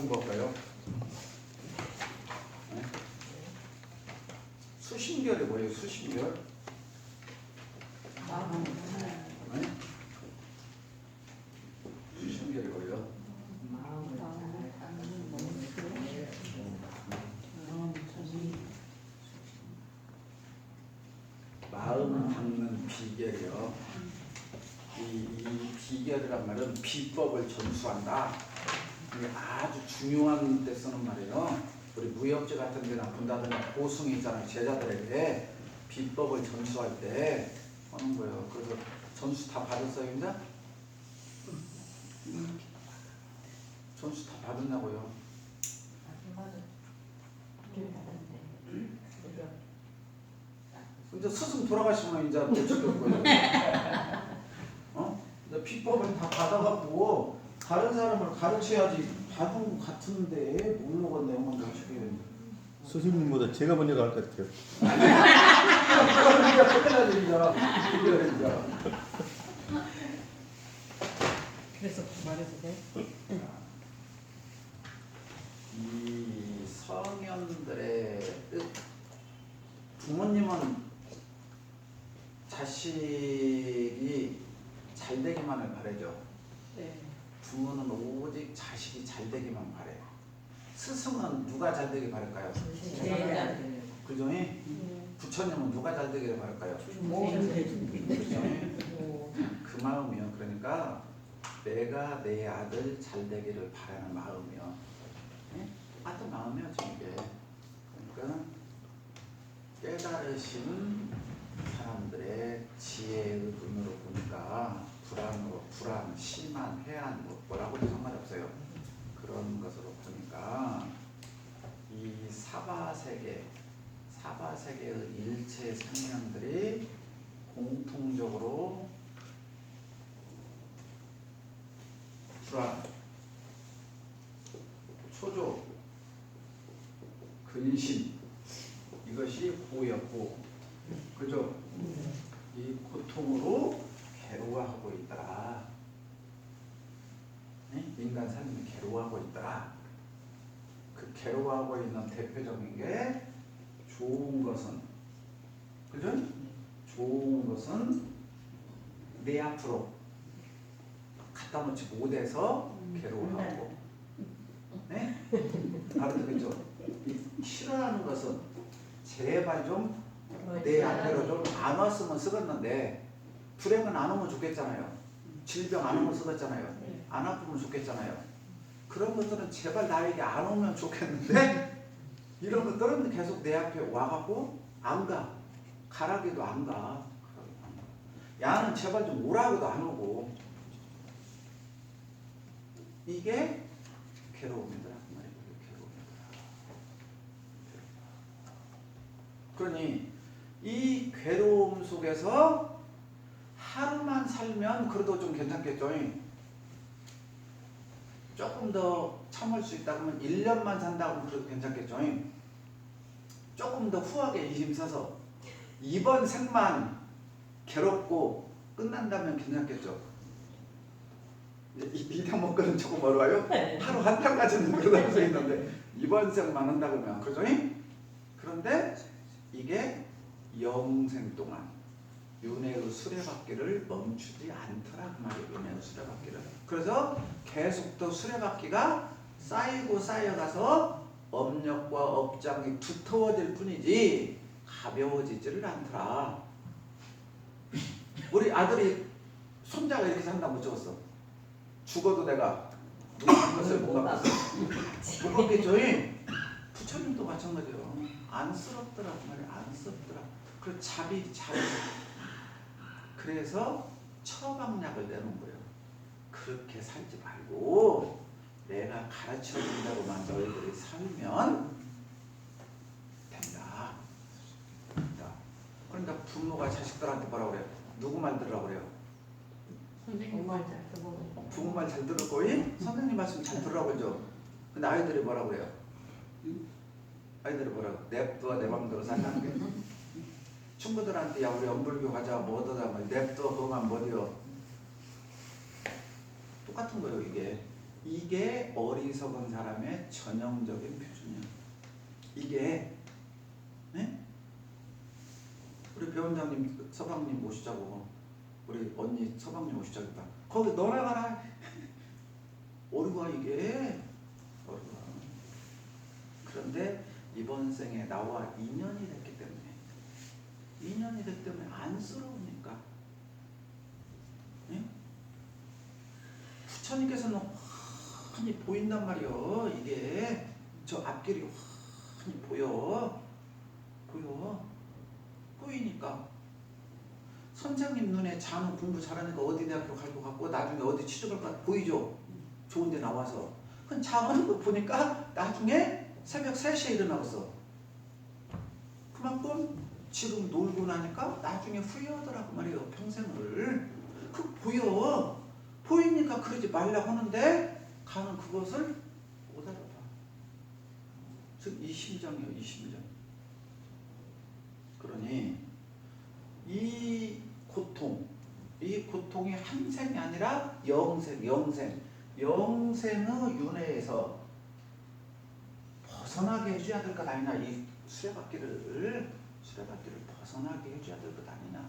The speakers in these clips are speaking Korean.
공부할까요? 네? 수신결이 뭐예요? 수신결? 네? 수신결이 뭐예요? 마음 닦는 비결이요. 이 비결이란 말은 비법을 전수한다. 이게 아주 중요한 데 쓰는 말이에요. 우리 무협지 같은 데나 본다든가 고승이 있잖아요. 제자들에게 비법을 전수할 때 하는 거예요. 그래서 전수 다 받았어요, 이제? 전수 다 받았냐고요? 이제 스승 돌아가시면 이제 못 지킬 거예요. 이제 비법을 다 받아갖고 다른 사람을 가르쳐야지. 받은 것 같은데 모르고 내용만 가르치게. 스승님보다 제가 먼저 나을 것 같아요. 그래서 말해도 돼? 이 성현들의 뜻, 부모님은 자식이 잘 되기만을 바라죠. 네. 부모는 오직 자식이 잘 되기만 바래요. 스승은 누가 잘 되길 바랄까요? 그죠? 부처님은 누가 잘 되기를 바랄까요? 그죠? 그 마음이요. 그러니까 내가 내 아들 잘 되기를 바라는 마음이요. 아들 마음이요, 이게. 그러니까 깨달으신 사람들의 지혜의 눈으로 보니까 불안, 심한, 해안 뭐라고도 상관없어요. 그런 것으로 보니까 이 사바세계의 일체 생명들이 공통적으로 불안, 초조, 근심, 이것이 고였고, 그죠? 이 고통으로 괴로워하고 있더라. 인간 삶이 괴로워하고 있더라. 그 괴로워하고 있는 대표적인 게 좋은 것은, 그죠? 좋은 것은 내 앞으로 갖다 놓지 못해서 괴로워하고, 네? 알아듣겠죠? 싫어하는 것은 제발 좀 내 앞으로 좀 안 왔으면 쓰겠는데, 불행은 안 오면 좋겠잖아요. 질병 안 오면 쓰겠잖아요. 안 아프면 좋겠잖아요. 그런 것들은 제발 나에게 안 오면 좋겠는데, 이런 것들은 계속 내 앞에 와갖고 안 가. 가라기도 안 가. 야는 제발 좀 오라고도 안 오고. 이게 괴로움이더라. 그러니 이 괴로움 속에서 하루만 살면 그래도 좀 괜찮겠죠. 조금 더 참을 수 있다 그러면 1년만 산다고 하면 그래도 괜찮겠죠. 조금 더 후하게 힘써서 이번 생만 괴롭고 끝난다면 괜찮겠죠. 이 대목은 조금 어려워요. 하루 한 달까지는 그러다 할 수 있는데 이번 생만 한다 그러면 그죠? 그런데 이게 영생 동안 윤회의 수레바퀴를 멈추지 않더라 그 말이에요. 윤회의 수레바퀴를. 그래서 계속 또 수레바퀴가 쌓이고 쌓여가서 업력과 업장이 두터워질 뿐이지 가벼워지지를 않더라. 우리 아들이 손자가 이렇게 산다고 못 적었어. 죽어도 내가 누가 한 것을 못 갚았어. 못 갚겠죠? 부처님도 마찬가지예요. 안쓰럽더라 그 말이야. 안쓰럽더라. 그 자비. 그래서 처방약을 내놓은 거예요. 그렇게 살지 말고 내가 가르쳐준다고만 너희들이 살면 된다. 그러니까 부모가 자식들한테 뭐라고 그래요? 누구 말 들으라고 그래요? 선생님 말 잘 듣고. 부모 말 잘 들었고 선생님 말씀 잘 들으라고 그러죠. 근데 아이들이 뭐라고 그래요? 아이들이 뭐라고? 냅둬 내 맘대로 살라는 게. 친구들한테 야 우리 엄불교 가자 뭐하다 냅둬 그만 뭐디요. 똑같은 거예요 이게. 이게 어리석은 사람의 전형적인 표준이야. 이게 네? 우리 배원장님 서방님 오시자고 우리 언니 서방님 오시자고 거기 너나 가라. 어리가 이게 어리가. 그런데 이번 생에 나와 인연이 됐기 때문에 안쓰러우니까 네? 부처님께서는 환히 보인단 말이요. 이게 저 앞길이 환히 보이니까 선생님 눈에 자는 공부 잘하니까 어디 대학교 갈 것 같고 나중에 어디 취직할 것 같고 보이죠? 좋은 데 나와서 그럼 자는 거 보니까 나중에 새벽 3시에 일어나겠어. 그만큼 지금 놀고 나니까 나중에 후회하더라고 말이에요. 평생을. 그 보이니까 그러지 말라고 하는데 가는 그것을 못 알아봐. 즉 이 심정이에요. 이 심정. 그러니 이 고통이 한 생이 아니라 영생의 윤회에서 벗어나게 해줘야 될 것 아니냐. 이 수레바퀴를 벗어나게 해줘야 될 것 아니냐.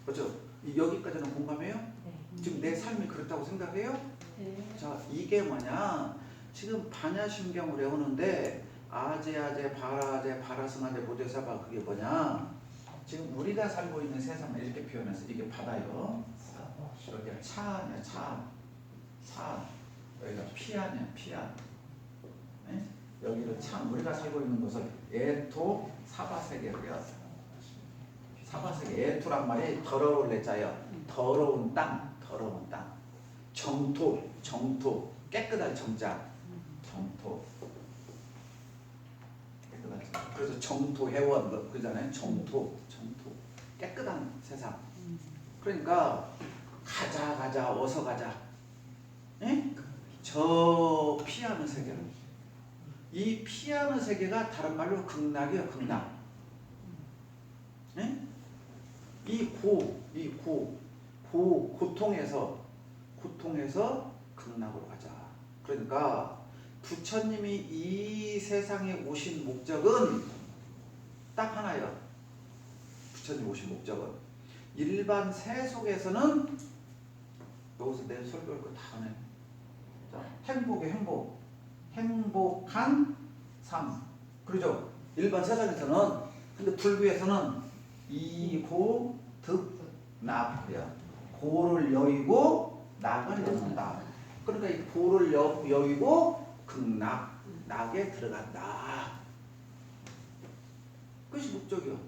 그렇죠? 여기까지는 공감해요? 네. 지금 내 삶이 그렇다고 생각해요? 네. 자, 이게 뭐냐? 지금 반야심경을 외우는데 아제, 바라제, 바라승아제, 보제사바 그게 뭐냐? 지금 우리가 살고 있는 세상을 이렇게 표현해서 이게 바다요. 여기가 차 아니야, 차. 여기가 피 아니야, 피안. 네? 여기를 참 우리가 살고 있는 곳을 에토 사바세계로요. 사바세계 에토란 말이 더러울 내자요. 더러운 땅. 정토 깨끗한 정자. 정토. 깨끗한 정자. 그래서 정토 회원 그잖아요. 정토 깨끗한 세상. 그러니까 가자 어서 가자. 에? 저 피하는 세계로. 이 피하는 세계가 다른 말로 극락이에요. 극락. 에? 이 고통에서 극락으로 가자. 그러니까 부처님이 이 세상에 오신 목적은 딱 하나예요. 부처님 오신 목적은 일반 세속에서는 여기서 내 설교할 거 다 하네. 자, 행복한 삶. 그러죠? 일반 세상에서는. 근데 불교에서는 이고득락이야. 고를 여의고 낙을 여는다. 그러니까 이 고를 여의고 낙에 들어간다. 그것이 목적이요.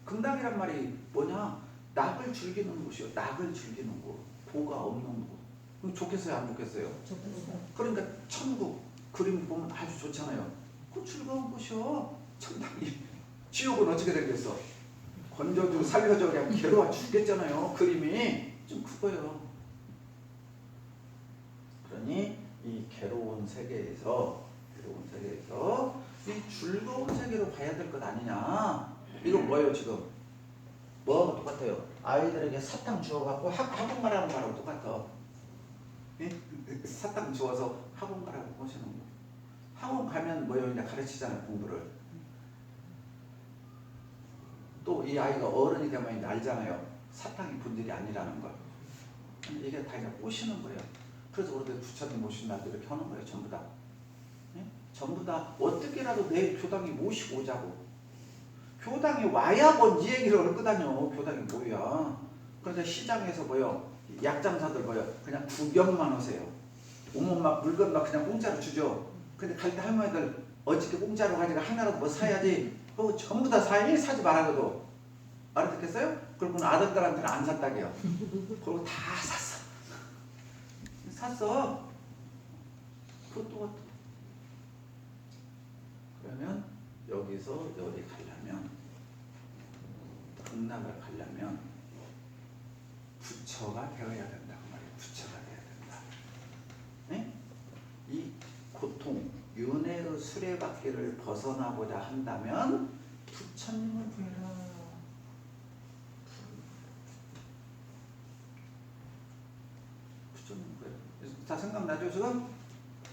극락이란 말이 뭐냐? 낙을 즐기는 곳이요. 낙을 즐기는 곳. 고가 없는 곳. 그럼 좋겠어요? 안 좋겠어요? 그러니까 천국 그림 보면 아주 좋잖아요. 그 즐거운 곳이요. 천당이. 지옥은 어떻게 되겠어? 건져주고 살려줘 그냥 괴로워 죽겠잖아요. 그림이 좀 그거예요. 그러니 이 괴로운 세계에서 이 즐거운 세계로 봐야 될 것 아니냐. 이건 뭐예요 지금? 뭐하고 똑같아요? 아이들에게 사탕 주워갖고 학원 가라는 거하고 똑같아. 예? 사탕 주워서 학원 가라고 보시는 거. 학원 가면 뭐예요? 이제 가르치잖아요 공부를. 또 이 아이가 어른이 되면 이제 알잖아요. 사탕이 본질이 아니라는 걸. 이게 다 이제 꼬시는 거예요. 그래서 우리가 부처님 모신 날도 이렇게 하는 거예요. 전부 다. 예? 전부 다 어떻게라도 내일 교당에 모시고 오자고. 교당에 와야 뭔 이 얘기를 얻거든요. 교당이 뭐야. 그런데 시장에서 뭐요? 약장사들 뭐요? 그냥 구경만 오세요. 오면 막 물건 막 그냥 공짜로 주죠. 근데 갈 때 할머니들 어저께 공짜로 가지고 하나라도 뭐 사야지. 그거 전부 다 사야지. 사지 말아도. 알아듣겠어요? 그러고는 아들들한테는 안 샀다게요. 그리고 다 샀어. 그것도 같아. 그러면 여기서 여기 가려면 극락을 가려면 부처가 되어야 된다. 그 말이에요. 부처가 되어야 된다. 네? 이 고통, 윤회의 수레바퀴를 벗어나고자 한다면 부처님을 구해라. 다 생각나죠 지금?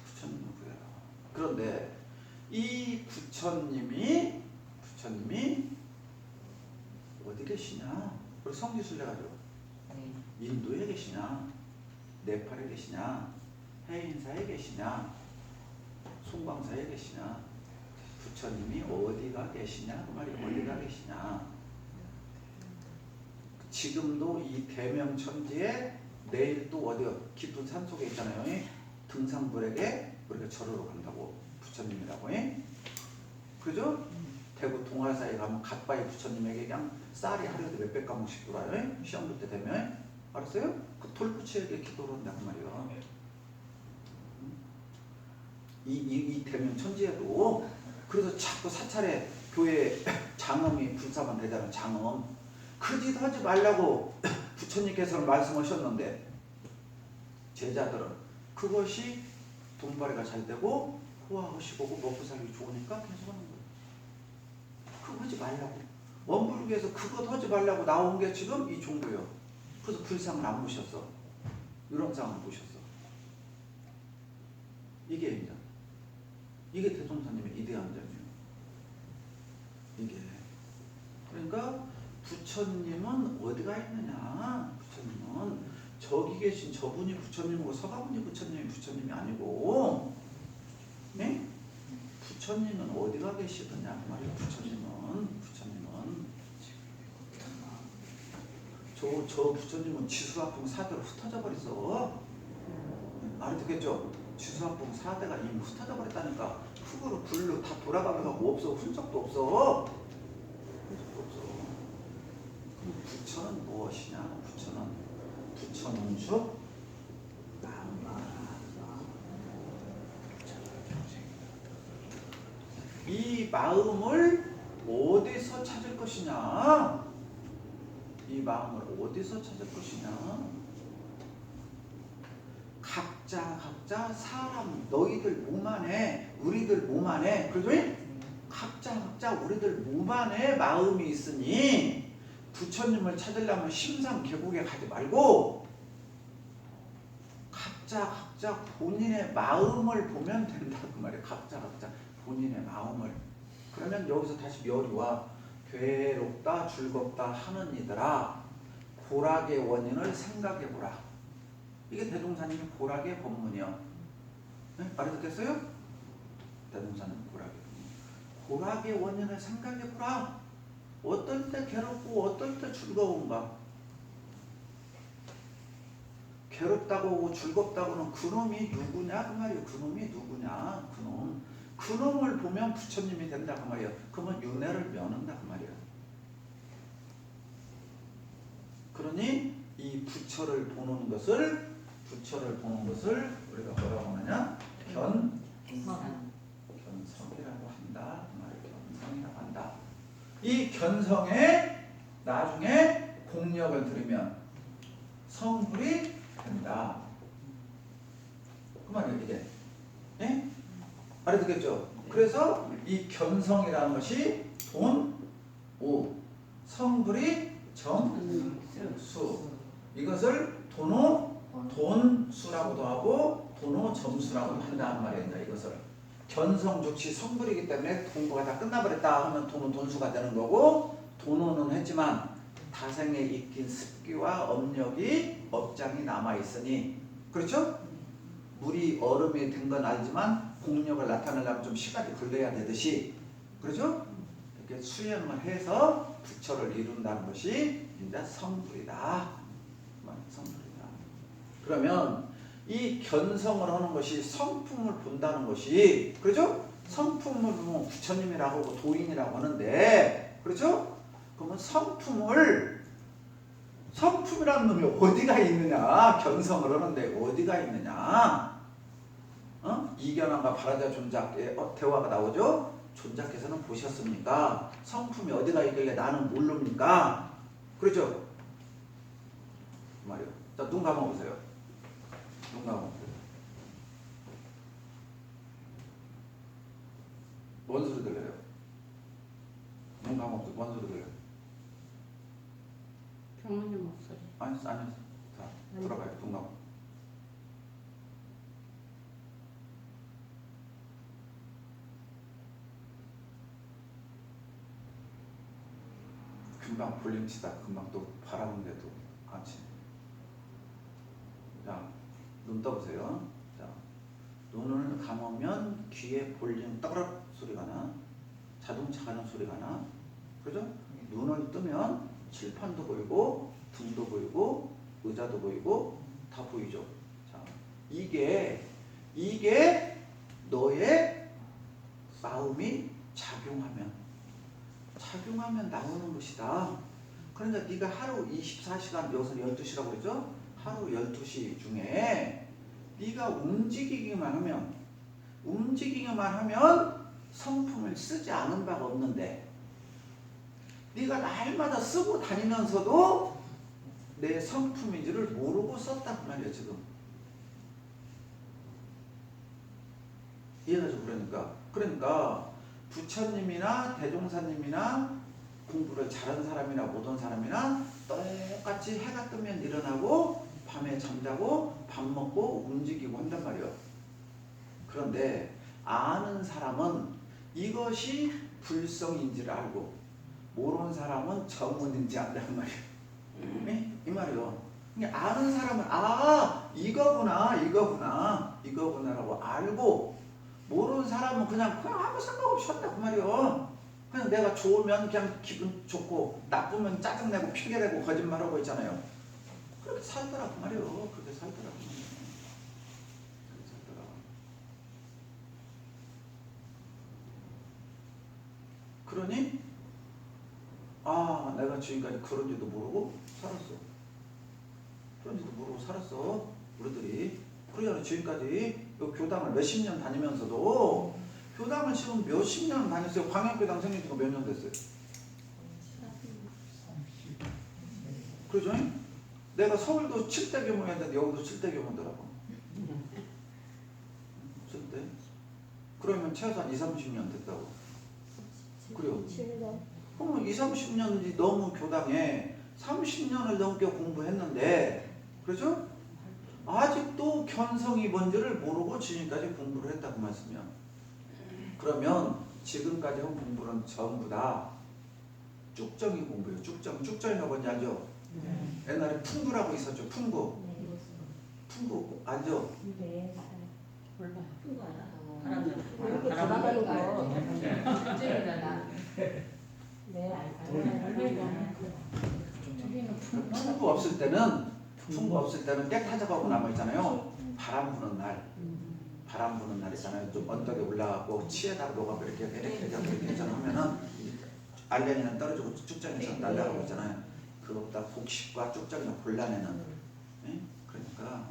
부처님을 구해라. 그런데 이 부처님이 어디 계시냐? 우리 성지순례 가지고 네. 인도에 계시냐? 네팔에 계시냐? 해인사에 계시냐? 송광사에 계시냐? 부처님이 어디가 계시냐? 그 말이 어디가 계시냐? 지금도 이 대명천지에 내일 또 어디가 깊은 산 속에 있잖아요. 등산불에게 우리가 절으러 간다고 부처님이라고. 그죠? 대구 동화사에 가면 갓바위 부처님에게 그냥 쌀이 하루에도 몇백 가문씩 돌아요. 시험 볼 때 되면 알았어요? 그 돌부처에게 기도를 한다고 말이에요. 이 대명천지에도 그래서 자꾸 사찰에 교회 장엄이 불사만 되잖아요. 장엄 그 짓 하지 말라고 부처님께서는 말씀하셨는데 제자들은 그것이 돈벌이가 잘 되고 호화하시고 먹고 살기 좋으니까 계속 하는 거예요. 그거 하지 말라고 원불교에서 그것 하지 말라고 나온 게 지금 이 종교예요. 그래서 불상을 안 모셨어. 이런 상을 모셨어. 이게 대종사님의 이대한 점이에요. 이게 그러니까 부처님은 어디가 있느냐? 부처님은 저기 계신 저분이 부처님이고 서가분이 부처님이 아니고, 네? 부처님은 어디가 계시느냐 그 말이에요. 부처님은 저 부처님은 지수화풍 4대로 흩어져 버렸어. 알아듣겠죠? 지수화풍 4대가 이미 흩어져 버렸다니까. 흙으로 불로 다 돌아가면서 없어. 흔적도 없어. 부처는 무엇이냐? 부처는 즉 이 마음을 어디서 찾을 것이냐? 이 마음을 어디서 찾을 것이냐? 각자 사람 너희들 몸 안에 우리들 몸 안에 그죠? 각자 우리들 몸 안에 마음이 있으니 부처님을 찾으려면 심상계곡에 가지 말고 각자 본인의 마음을 보면 된다 그 말이에요. 각자 본인의 마음을. 그러면 여기서 다시 열이 와. 괴롭다 즐겁다 하는 이들아 고락의 원인을 생각해보라. 이게 대종사님의 고락의 법문이요. 네? 알아듣겠어요? 대종사님 고락의 원인을 생각해보라. 어떨 때 괴롭고 어떨 때 즐거운가? 괴롭다고 즐겁다고는 그놈이 누구냐 그 말이에요. 그놈이 누구냐? 그놈을 보면 부처님이 된다 그 말이에요. 그러면 윤회를 면한다 그 말이에요. 그러니 이 부처를 보는 것을 우리가 뭐라고 하느냐? 견성이라고 한다 그 말이에요. 견성이라고 한다. 이 견성에 나중에 공력을 들이면 성불이 된다. 그 말이에요. 이게. 네? 알아듣겠죠? 그래서 이 견성이라는 것이 돈, 오, 성불이 점수. 이것을 돈수라고도 하고 돈점수라고도 한다는 말입니다. 이것을 견성 즉시 성불이기 때문에 공부가 다 끝나버렸다 하면 돈수가 되는 거고, 돈은 했지만 다생에 익힌 습기와 업력이 업장이 남아 있으니, 그렇죠? 물이 얼음이 된 건 알지만 공력을 나타내려면 좀 시간이 걸려야 되듯이, 그렇죠? 이렇게 수행을 해서 부처를 이룬다는 것이 이제 성불이다. 성불이다. 그러면 이 견성을 하는 것이 성품을 본다는 것이, 그렇죠? 성품을 보면 부처님이라고 하고 도인이라고 하는데, 그렇죠? 그러면 성품이라는 놈이 어디가 있느냐? 견성을 하는데 어디가 있느냐? 이견왕과 바라자 존작의 대화가 나오죠? 존작께서는 보셨습니까? 성품이 어디가 있길래 나는 모릅니까? 그렇죠? 말이요. 자, 눈 감아보세요. 눈 감아보세요. 뭔 소리 들려요? 눈 감아보세요. 뭔 소리 들려요? 병원님 목소리. 아니. 자, 들어가요. 눈 감아. 금방 볼링치다 금방 또 바라는데도 같이. 자, 눈 떠보세요. 자, 눈을 감으면 귀에 볼링 떠그락 소리가 나. 자동차 가는 소리가 나. 그죠? 눈을 뜨면 칠판도 보이고 등도 보이고 의자도 보이고 다 보이죠. 자, 이게 너의 마음이 작용하면 나오는 것이다. 그러니까 네가 하루 24시간, 여기서 12시라고 그랬죠? 하루 12시 중에 네가 움직이기만 하면 성품을 쓰지 않은 바가 없는데 네가 날마다 쓰고 다니면서도 내 성품인지를 모르고 썼다 그 말이야 지금. 이해가죠? 그러니까 부처님이나 대종사님이나 공부를 잘하는 사람이나 못한 사람이나 똑같이 해가 뜨면 일어나고 밤에 잠자고 밥 먹고 움직이고 한단 말이에요. 그런데 아는 사람은 이것이 불성인지를 알고 모르는 사람은 정운인지 안다는 말이에요. 네? 이 말이에요. 아는 사람은 이거구나라고 알고 모르는 사람은 그냥 아무 생각 없이 한다 그 말이에요. 그냥 내가 좋으면 그냥 기분 좋고 나쁘면 짜증내고 핑계대고 거짓말하고 있잖아요. 그렇게 살더라 그 말이에요. 그렇게 살더라. 그러니 내가 지금까지 그런지도 모르고 살았어. 우리들이. 그러잖아. 지금까지 교당을 몇십 년 다니면서도 교당을 지금 몇십 년 다녔어요. 광양교당 생긴 지가 몇 년 됐어요? 그러죠? 내가 서울도 7대 교모였는데 여기도 7대 교모더라고. 7대. 그러면 최소한 20-30년 됐다고. 그래요. 그러면 20-30년이 너무 교당에 30년을 넘게 공부했는데, 그렇죠? 아직도 견성이 뭔지를 모르고 지금까지 공부를 했다고 말씀이야. 그러면 지금까지 한 공부는 전부 다 쭉정이 공부예요. 쭉정이 뭔지 알죠? 옛날에 풍구라고 있었죠. 풍구 알죠? 몰라요. 이렇게 돌아가는 거. 풍구 없을 때는 때 타작하고 남아있잖아요. 바람 부는 날 있잖아요. 좀 언덕에 올라가고 치에다 녹아고 이렇게 하면은 알련이는 떨어지고 쭉정이처럼 날아가고 있잖아요. 그것보다 복식과 쭉정이가 골라내는. 네? 그러니까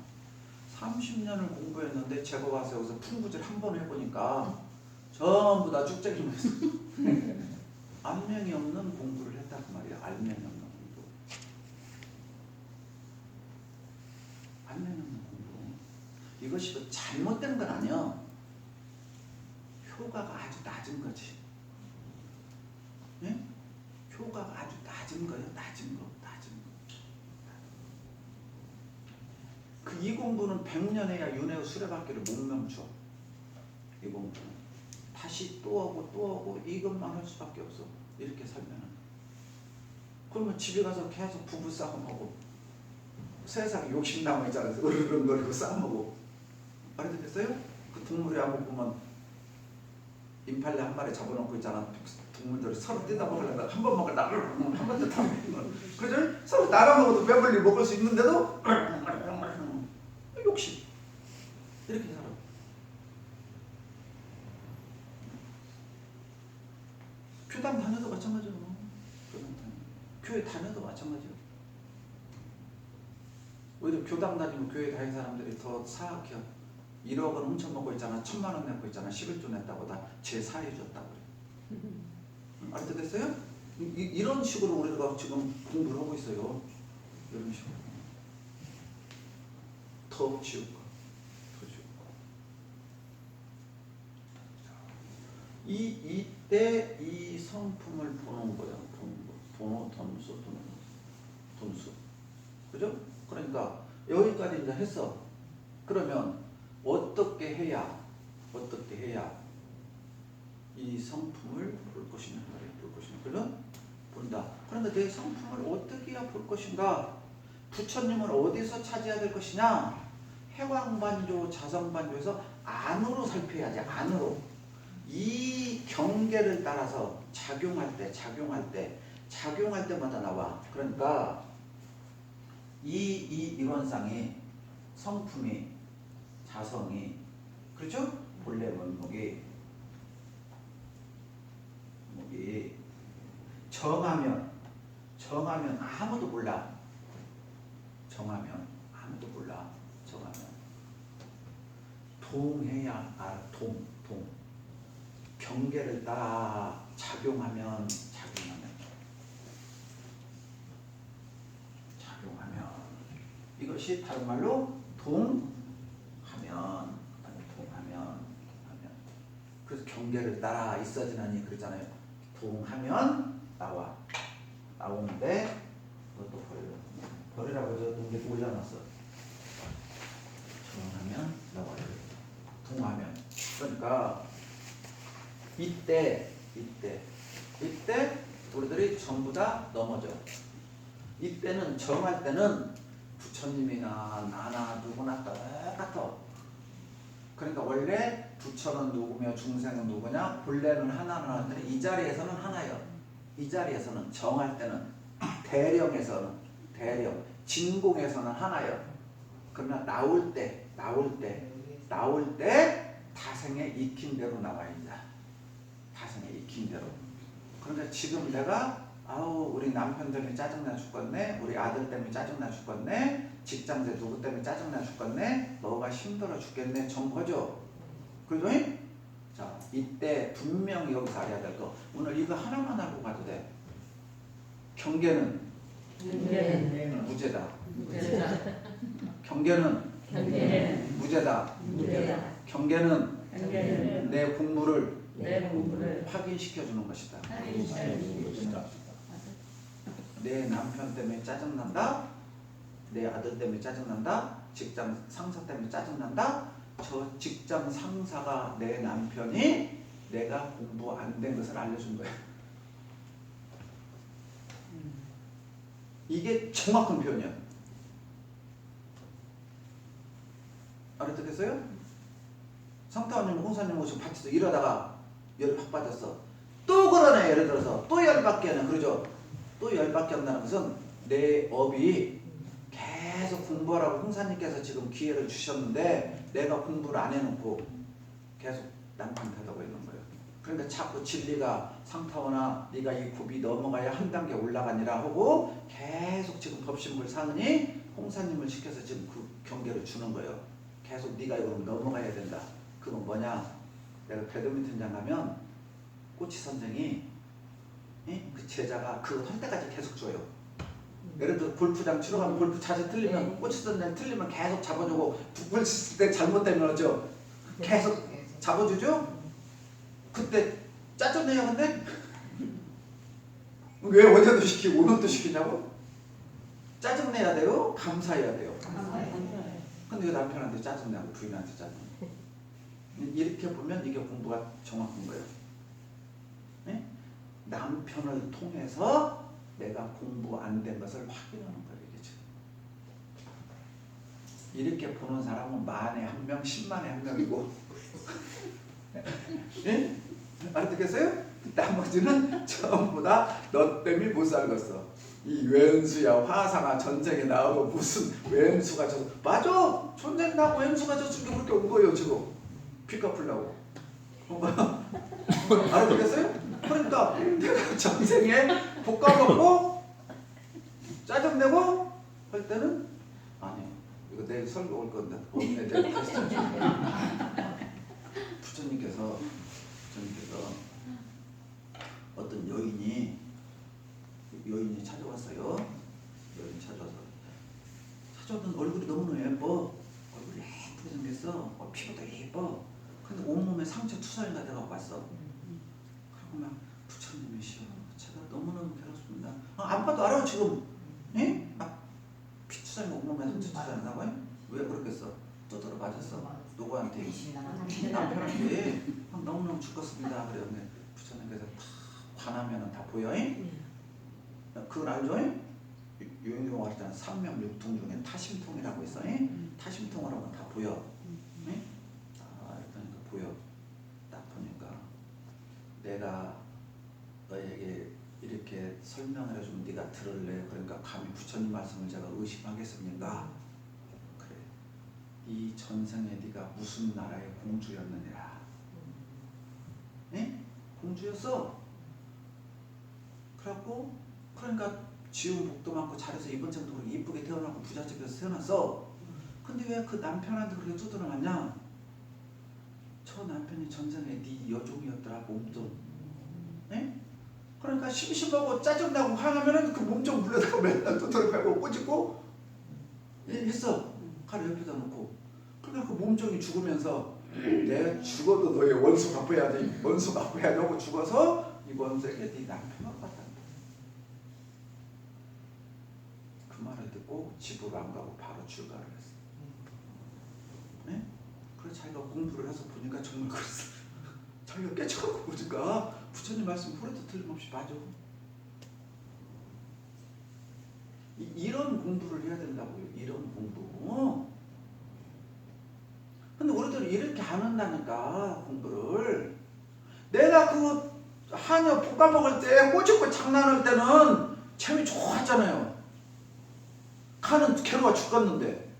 30년을 공부했는데 제가 와서 여기서 풍구질 한 번 해보니까 전부 다 쭉정이면서 안명이 없는 공부를 했다 그 말이에요. 안명이 없는 공부. 이것이 잘못된 건 아니야. 효과가 아주 낮은 거지. 예? 효과가 아주 낮은 거예요. 낮은 거. 이 공부는 100년 해야 윤회 수레바퀴를 못 멈춰. 이 공부는 다시 또 하고 이것만 할 수밖에 없어. 이렇게 살면은. 그러면 집에 가서 계속 부부싸움하고 세상에 욕심 남아있잖아요. 으르렁거리고 싸움하고. 알아듣겠어요? 그 동물의 한번 보면 임팔레 한 마리 잡아놓고 있잖아. 동물들이 서로 뜯다 먹으려다가 한 번 먹으려다 한 번 더 다 먹는. 그죠? 서로 나눠 먹어도 배불리 먹을 수 있는데도 욕심. 이렇게 살아. 교당 다녀도 마찬가지로. 교회 다녀도 마찬가지로. 오히려 교당 다니면 교회 다니는 사람들이 더 사악해요. 1억 원 훔쳐먹고 있잖아. 1,000만 원 내고 있잖아. 11조 냈다고 다 제4해 줬다고 그래. 알아듣겠어요? 이런 식으로 우리가 지금 공부를 하고 있어요. 이런 식으로. 더 지우고. 이때 이 성품을 보는 거야. 번호, 돈수. 그죠? 그러니까 여기까지 이제 했어. 그러면 어떻게 해야 이 성품을 볼 것이냐 말이야. 그러면 본다. 그런데 내 성품을 어떻게 해야 볼 것인가? 부처님은 어디서 찾아야 될 것이냐? 해광반조, 자성반조에서 안으로 살펴야지. 안으로. 이 경계를 따라서 작용할 때마다 나와. 그러니까 이 일원상이 성품이 자성이 그렇죠? 본래 원목이 정하면 아무도 몰라. 정하면 동해야 알아. 동 경계를 따라 작용하면 이것이 다른 말로 동하면 그래서 경계를 따라 있어지나니 그러잖아요. 동하면 나오는데 그것도 버리라고 해서 동계 올려놨어. 정하면 나와요. 동하면 그러니까 이때 우리들이 전부 다 넘어져. 이때는 정할 때는 부처님이나 나나 누구나 똑같아. 그러니까 원래 부처는 누구며 중생은 누구냐? 본래는 하나는 이 자리에서는 하나요. 이 자리에서는 정할 때는 대령 진공에서는 하나요. 그러나 나올 때 다생에 익힌 대로 나와야 돼. 다생에 익힌 대로. 그런데 지금 내가 우리 남편 때문에 짜증나 죽겠네. 우리 아들 때문에 짜증나 죽겠네. 직장제 누구 때문에 짜증나 죽겠네. 너가 힘들어 죽겠네. 정거죠. 그죠? 자, 이때 분명히 여기서 알아야 될 거. 오늘 이거 하나만 알고 가도 돼. 경계는 무죄다. 경계는 무죄다. 경계는 내 공부를 확인시켜 주는 것이다. 내 남편 때문에 짜증난다. 내 아들 때문에 짜증난다. 직장 상사 때문에 짜증난다. 저 직장 상사가 내 남편이 내가 공부 안 된 것을 알려준 거야. 이게 정확한 표현이야. 알아듣겠어요? 성타원님, 홍사님 오시고 파티에서 이러다가 열이 확 빠졌어. 또 그러네. 예를 들어서 또 열받게 하는 그러죠. 또 열받게 한다는 것은 내 업이 계속 공부하라고 홍사님께서 지금 기회를 주셨는데 내가 공부를 안 해놓고 계속 난판하다고 있는 거예요. 그러니까 자꾸 진리가 상타원아 네가 이 굽이 넘어가야 한 단계 올라가니라 하고 계속 지금 법신불 사느니 홍사님을 시켜서 지금 그 경계를 주는 거예요. 계속 네가 이걸 넘어가야 된다. 그건 뭐냐? 내가 배드민턴장 가면 꼬치 선생이 그 제자가 그거 할 때까지 계속 줘요. 예를 들어 골프장 치러 가면 골프 자세 틀리면 꼬치 선생 틀리면 계속 잡아주고 볼 칠 때 잘못되면 어쩌 계속 잡아주죠. 그때 짜증내요. 근데 왜 어제도 시키고 오늘도 시키냐고? 짜증내야 돼요? 감사해야 돼요? 근데 왜 남편한테 짜증내고 부인한테 짜증내? 이렇게 보면 이게 공부가 정확한 거예요. 네? 남편을 통해서 내가 공부 안 된 것을 확인하는 거예요. 이게 지금. 이렇게 보는 사람은 만에 한 명, 10만에 한 명이고 네? 알아듣겠어요? 나머지는 전부 다 너 때문에 못 살겠어. 이 왼수야 화상아 전쟁에 나오고 무슨 왼수가 졌어. 맞아. 전쟁 나고 왼수가 졌으니까 그렇게 온 거예요. 지금 피가 풀려고. 알아듣겠어요? 그러니까 내가 전생에 볶아먹고 짜증내고 할 때는 아니 이거 내일 설교 올 건데 오늘 내가 부처님께서 어떤 여인이 찾아왔어요. 여인이 찾아왔더니 얼굴이 너무너무 예뻐. 얼굴이 예쁘게 생겼어. 피부도 예뻐. 근데 온몸에 상처 투사인가 내가 왔어. 그러고 막 부처님이시여 제가 너무너무 괴롭습니다. 안 봐도 알아요 지금. 예? 피 투사인 온몸에 상처 투사인다고요? 왜 그렇겠어? 두드러 맞았어. 누구한테? 남편한테. 너무너무 죽겠습니다. 그래요. 부처님께서 다 관하면 다 보여. 그건 알죠? 유인경 말했잖아. 삼명육통 중에 타심통이라고 있어. 타심통을 하면 다 보여. 그러니까 보여. 딱 보니까 내가 너에게 이렇게 설명을 해주면 네가 들을래? 그러니까 감히 부처님 말씀을 제가 의심하겠습니까? 그래. 이 전생에 네가 무슨 나라의 공주였느니라. 공주였어. 그래갖고 그러니까 지은 복도 많고 잘해서 이번 생도 그렇게 이쁘게 태어나고 부잣집에서 태어났어. 근데 왜 그 남편한테 그렇게 두드러맞냐? 저 남편이 전생에 네 여종이었더라. 몸좀. 그러니까 심심하고 짜증나고 화나면은 그 몸 좀 물려다가 맨날 두드러매고 꼬집고 했어. 칼을 옆에다 놓고. 그러니까 그 몸종이 죽으면서 내가 죽어도 너의 원수 갚아야지. 원수 갚아야지 하고 죽어서 이 원수에게 네 남편을 갖다. 그 말을 듣고 집으로 안 가고 바로 출가를 했어. 그래서 자기가 공부를 해서 보니까 정말 그랬어. 자기가 깨쳐갖고 보니까 부처님 말씀 하루도 틀림없이 맞아. 이런 공부를 해야 된다고요. 이런 공부. 근데 우리들은 이렇게 안 한다니까 공부를. 내가 그 한여 볶아 먹을 때 꼬집고 장난할 때는 재미 좋았잖아요. 가는 괴로워 죽겠는데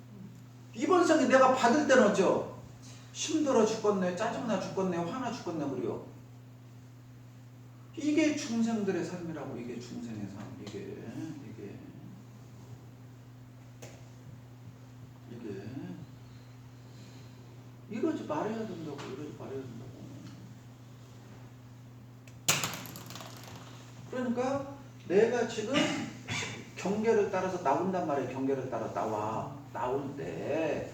이번 생에 내가 받을 때는 어쩌? 힘들어 죽겠네, 짜증나 죽겠네, 화나 죽겠네 그래요. 이게 중생들의 삶이라고. 이게 중생의 삶. 이게 이러지 말아야 된다고. 이러지 말아야 된다고. 그러니까 내가 지금 경계를 따라서 나온단 말이에요. 경계를 따라 나올 때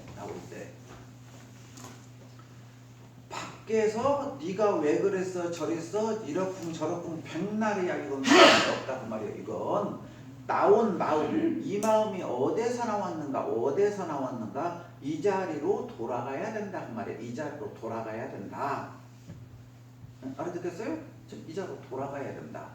밖에서 네가 왜 그랬어 저랬어 이러쿵 저러쿵 백날이야. 이건 없다 그 말이에요. 이건 나온 마음, 이 마음이 어디서 나왔는가 이 자리로 돌아가야 된다 그 말이에요. 이 자리로 돌아가야 된다. 알아듣겠어요? 지금 이 자리로 돌아가야 된다.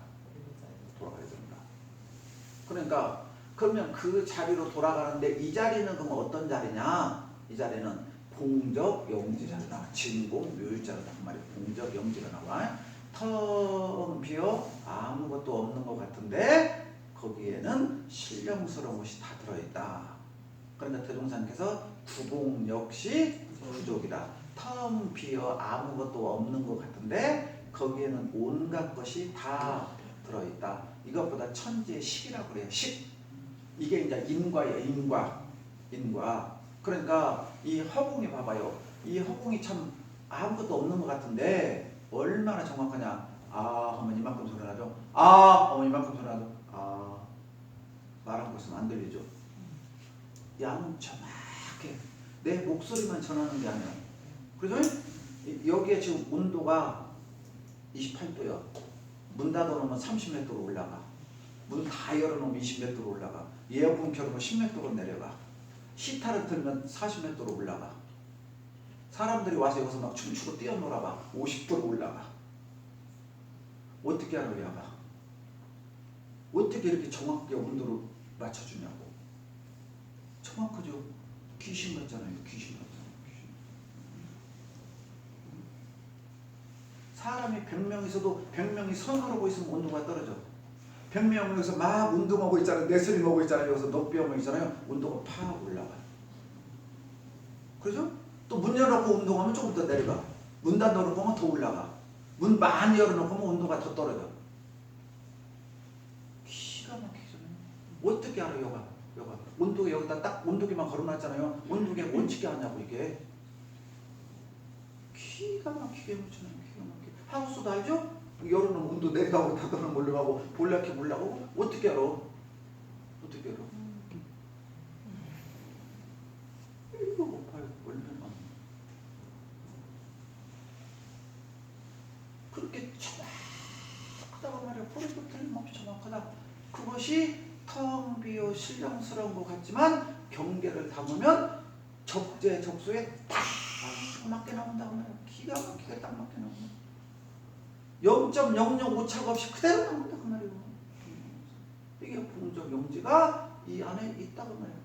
그러니까 그러면 그 자리로 돌아가는데 이 자리는 그럼 어떤 자리냐? 이 자리는 공적 영지가 나와. 진공 묘유자가 그 말이에요. 공적 영지가 나와. 텅 비어 아무것도 없는 것 같은데 거기에는 신령스러운 것이 다 들어있다. 그러니까 대종사님께서 구봉 역시 부족이다. 텅 비어 아무것도 없는 것 같은데 거기에는 온갖 것이 다 들어있다. 이것보다 천지의 식이라고 그래요. 식. 이게 이제 인과예요. 인과. 그러니까 이 허공이 봐봐요. 이 허공이 참 아무것도 없는 것 같은데 얼마나 정확하냐. 아 하면 이만큼 소리 나죠. 아 하면 이만큼 소리 나죠. 아 말한 것은 안 들리죠. 양은 정확해. 내 목소리만 전하는 게 아니야. 그래서 여기에 지금 온도가 28도요. 문 닫아놓으면 30m로 올라가. 문 다 열어놓으면 20m로 올라가. 에어컨 켜놓으면 10m로 내려가. 히타를 틀면 40m로 올라가. 사람들이 와서 여기서 막 춤추고 뛰어놀아봐. 50도로 올라가. 어떻게 하는 거야? 어떻게 이렇게 정확하게 온도를 맞춰주냐고. 정확하죠. 귀신 같잖아요. 귀신 같잖아요. 사람이 100명 있어도 100명이 선으로 있으면 온도가 떨어져. 100명 여기서 막 운동하고 있잖아요. 내스림 하고 있잖아요. 여기서 높이하고 있잖아요. 온도가 팍 올라가. 그죠? 또 문 열어놓고 운동하면 조금 더 내려가. 문 닫아놓고 하면 더 올라가. 문 많이 열어놓고 하면 온도가 더 떨어져. 기가 막히잖아요. 어떻게 알아 여가? 온도계 여기다 딱 온도계만 걸어놨잖아요. 온도계 원칙이 하냐고 이게. 기가 막히게 묻히네요. 기가 막히게. 하우스도 알죠? 열어놓으면 온도 내려가고 닫아놓으면 올라가고 볼라게 몰라고 어떻게 알아? 이거 못 봐요. 얼마나 그렇게 정확하다고 말이야. 소리도 틀림없이 정확하다. 그것이 텅 비어 신령스러운 것 같지만 경계를 담으면 적재적소에 딱 맞게 나온다고 말이야. 기가 막히게 딱 맞게 나온다. 0.00 오차가 없이 그대로 나온다 그 말이에요. 용지가 이 안에 있다고 말이야.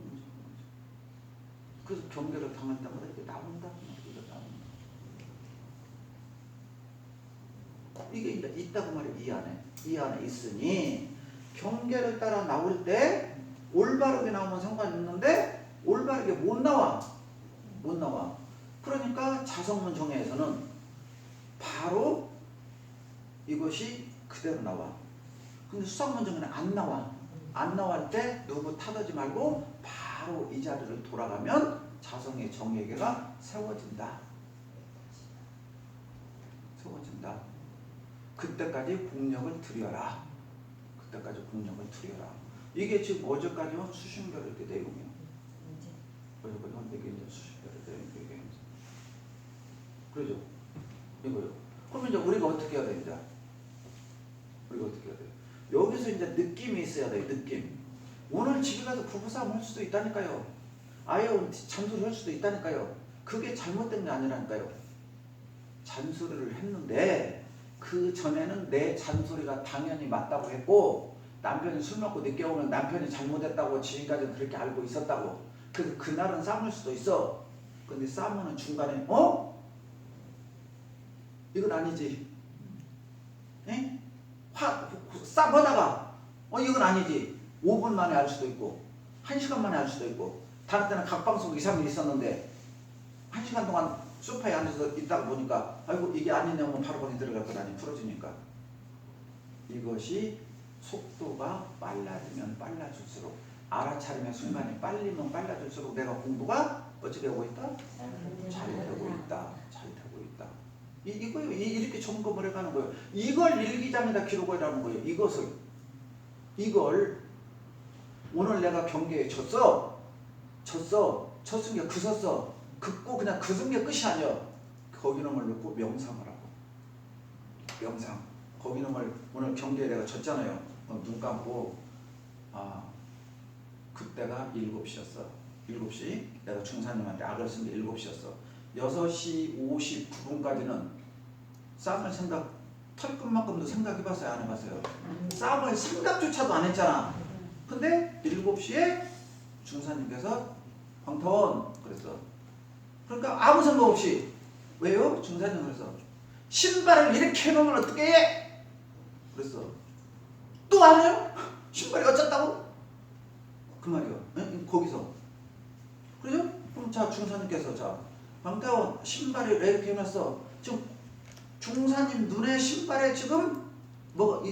그래서 경계를 당할 때마다 이게 나온다. 이게 나온다. 이게 있다고 말이야. 이 안에 있으니 경계를 따라 나올 때 올바르게 나오면 상관없는데 올바르게 못 나와. 그러니까 자성문 정의에서는 바로 이것이 그대로 나와. 근데 수상문 정의는 안 나와. 안 나올 때 누구 탓하지 말고 바로 이 자리를 돌아가면 자성의 정의계가 세워진다. 그때까지 공력을 들여라. 이게 지금 어제까지는 수신결의 이렇게 내용이에요. 어제까지는 이게 이제 수신결의 내용이에요. 그러죠? 이거요. 그럼 이제 우리가 어떻게 해야 돼, 이제? 여기서 이제 느낌이 있어야 돼, 느낌. 오늘 집에 가서 부부싸움 할 수도 있다니까요. 아예 잔소리 할 수도 있다니까요. 그게 잘못된 게 아니라니까요. 잔소리를 했는데 그 전에는 내 잔소리가 당연히 맞다고 했고 남편이 술 먹고 늦게 오면 남편이 잘못했다고 지금까지는 그렇게 알고 있었다고. 그래서 그날은 싸울 수도 있어. 근데 싸우는 중간에 이건 아니지. 에? 싸우다가 이건 아니지. 5분 만에 알 수도 있고 1시간 만에 알 수도 있고 다른 때는 각방송 2, 3일 있었는데 1시간 동안 소파에 앉아서 있다가 보니까 아이고 이게 아니냐면 바로 거기 들어갈 거라니 풀어지니까. 이것이 속도가 빨라지면 빨라질수록 알아차림의 순간이 빨리면 빨라질수록 내가 공부가 어떻게 하고 있다? 잘 되고 있다. 이거요. 이렇게 점검을 해가는 거예요. 이걸 일기장에다 기록을 하는 거예요. 이걸 오늘 내가 경기에 졌으니까 그섰어. 긋고 그냥 그은 게 끝이 아니야. 거기는 걸 놓고 명상을 하고. 명상. 거기는 걸 오늘 경기에 내가 졌잖아요. 눈 감고 그때가 7시였어. 7시. 내가 중사님한테 악을 쓴 게 7시였어. 6시 59분까지는 싸움을 털끝만큼도 생각해봤어요? 안 해봤어요? 싸움을 생각조차도 안 했잖아. 근데 7시에 중사님께서 황태원 그랬어. 그러니까 아무 생각 없이. 왜요? 중사님 그래서 신발을 이렇게 해놓으면 어떻게 해? 그랬어. 또 안 해요? 신발이 어쩌다고? 그 말이요. 네? 거기서. 그죠? 그럼 자 중사님께서 황태원 신발이 왜 이렇게 해놨어? 지금 중사님 눈에 신발에 지금 뭐가